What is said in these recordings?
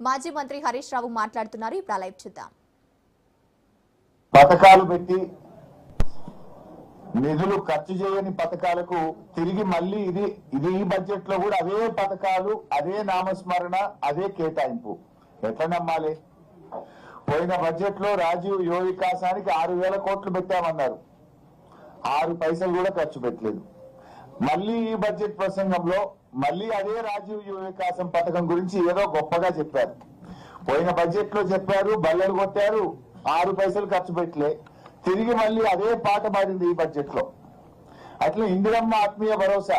మాజీ మంత్రి హరీష్ రావు మాట్లాడుతున్నారు. ఇప్పుడు లైవ్ చూద్దాం. పథకాలు పెట్టి నిధులు ఖర్చు చేయని పథకాలకు తిరిగి మళ్ళీ ఇది ఈ బడ్జెట్ లో కూడా అవే పథకాలు, అదే నామస్మరణ, అదే కేటాయింపు. ఎట్లా నమ్మాలి? పోయిన బడ్జెట్ లో రాజీవ్ యువ వికాసానికి 6,000 కోట్లు పెట్టామన్నారు. 6 పైసలు కూడా ఖర్చు పెట్టలేదు. మళ్ళీ ఈ బడ్జెట్ ప్రసంగంలో మళ్ళీ అదే రాజీవ్ యువ వికాసం పథకం గురించి ఏదో గొప్పగా చెప్పారు. పోయిన బడ్జెట్ లో చెప్పారు, బల్లెలు కొట్టారు, 6 పైసలు ఖర్చు పెట్టలే. తిరిగి మళ్ళీ అదే పాట పాడింది ఈ బడ్జెట్ లో. అట్లా ఇందిరమ్మ ఆత్మీయ భరోసా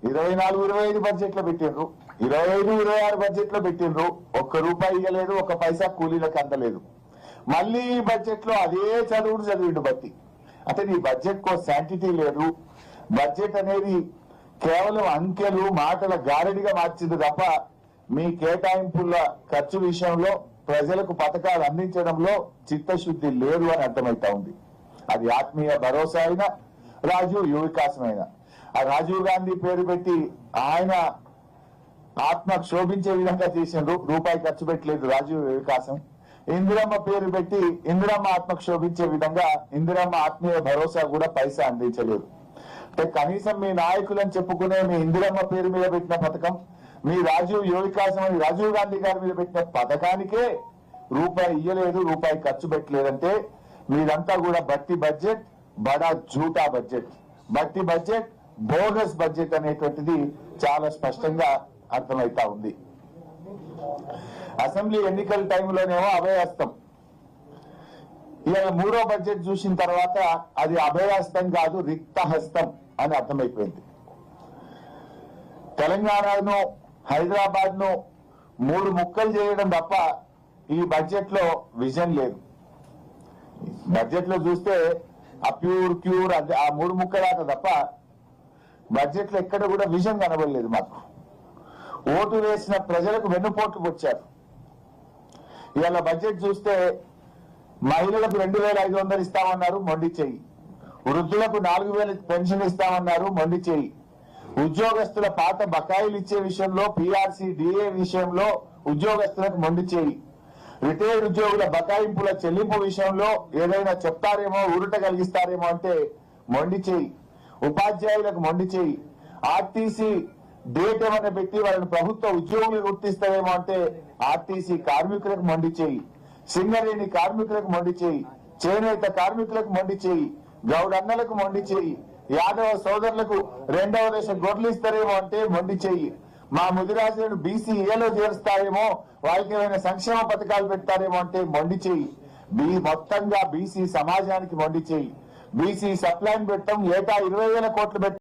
24-25 బడ్జెట్ లో పెట్టిండ్రు, 25-26 బడ్జెట్ లో పెట్టిండ్రు. ₹1 ఇవ్వలేదు, 1 పైసా కూలీలకు అందలేదు. మళ్ళీ ఈ బడ్జెట్ లో అదే చదివిండు బట్టి. అంటే నీ బడ్జెట్ కో శాంటిటీ లేదు. బడ్జెట్ అనేది కేవలం అంకెలు మాటల గారడిగా మార్చింది తప్ప మీ కేటాయింపుల ఖర్చు విషయంలో ప్రజలకు పథకాలు అందించడంలో చిత్తశుద్ధి లేదు అని అర్థమైతా ఉంది. అది ఆత్మీయ భరోసా అయినా, రాజీవ్ యువ వికాసం అయినా. ఆ రాజీవ్ గాంధీ పేరు పెట్టి ఆయన ఆత్మ క్షోభించే విధంగా చేసిండ్రు, ₹1 ఖర్చు పెట్టలేదు రాజీవ్ యువ వికాసం. ఇందిరమ్మ పేరు పెట్టి ఇందిరమ్మ ఆత్మ క్షోభించే విధంగా ఇందిరమ్మ ఆత్మీయ భరోసా కూడా పైసా అందించలేదు. అంటే కనీసం మీ నాయకులను చెప్పుకునే మీ ఇందిరమ్మ పేరు మీద పెట్టిన పథకం, మీ రాజీవ్ యువ వికాసం అని రాజీవ్ గాంధీ గారి మీద పెట్టిన పథకానికే ₹1 ఇయ్యలేదు, ₹1 ఖర్చు పెట్టలేదంటే మీరంతా కూడా బట్టి బడ్జెట్, బడా జూటా బడ్జెట్, బట్టి బడ్జెట్, బోగస్ బడ్జెట్ అనేటువంటిది చాలా స్పష్టంగా అర్థమైతా ఉంది. అసెంబ్లీ ఎన్నికల టైంలోనేమో అభయహస్తం. ఇవాళ 3వ బడ్జెట్ చూసిన తర్వాత అది అభయహస్తం కాదు, రిక్తహస్తం అని అర్థమైపోయింది. తెలంగాణను, హైదరాబాద్ ను 3 ముక్కలు చేయడం తప్ప ఈ బడ్జెట్ లో విజన్ లేదు. బడ్జెట్ లో చూస్తే ఆ క్యూర్ ఆ 3 ముక్కలాట తప్ప బడ్జెట్ లో ఎక్కడ కూడా విజన్ కనబడలేదు. మాకు ఓటు వేసిన ప్రజలకు వెన్నుపోట్లు వచ్చారు. ఇవాళ బడ్జెట్ చూస్తే మహిళలకు 2,500 ఇస్తామన్నారు, మొండి చెయ్యి. వృద్ధులకు 4,000 పెన్షన్ ఇస్తామన్నారు, మొండి చెయ్యి. ఉద్యోగస్తుల పాత బకాయిలు ఇచ్చే విషయంలో, PRC DA విషయంలో ఉద్యోగస్తులకు మొండి చేయి. రిటైర్డ్ ఉద్యోగుల బకాయింపుల చెల్లింపు విషయంలో ఏదైనా చెప్తారేమో, ఊరట కలిగిస్తారేమో అంటే మొండి చేయి. ఉపాధ్యాయులకు మొండి చేయి. RTC డేట్ ఏమైనా పెట్టి వాళ్ళని ప్రభుత్వ ఉద్యోగులు గుర్తిస్తారేమో అంటే RTC కార్మికులకు మొండి చేయి. సింగరేణి కార్మికులకు మొండి చేయి. చేనేత కార్మికులకు మొండి చేయి. గౌడన్నలకు మొండి చేయి. యాదవ సోదరులకు 2వ దశ గొడ్లు ఇస్తారేమో అంటే మొండి చెయ్యి. మా ముదిరాజులను BCAలో చేరుస్తారేమో, వాళ్ళకి ఏమైనా సంక్షేమ పథకాలు పెడతారేమో అంటే మొండి చెయ్యి. మొత్తంగా BC సమాజానికి మొండి చెయ్యి. BC సప్లైన్ పెట్టడం, ఏటా 20,000 కోట్లు పెట్టడం.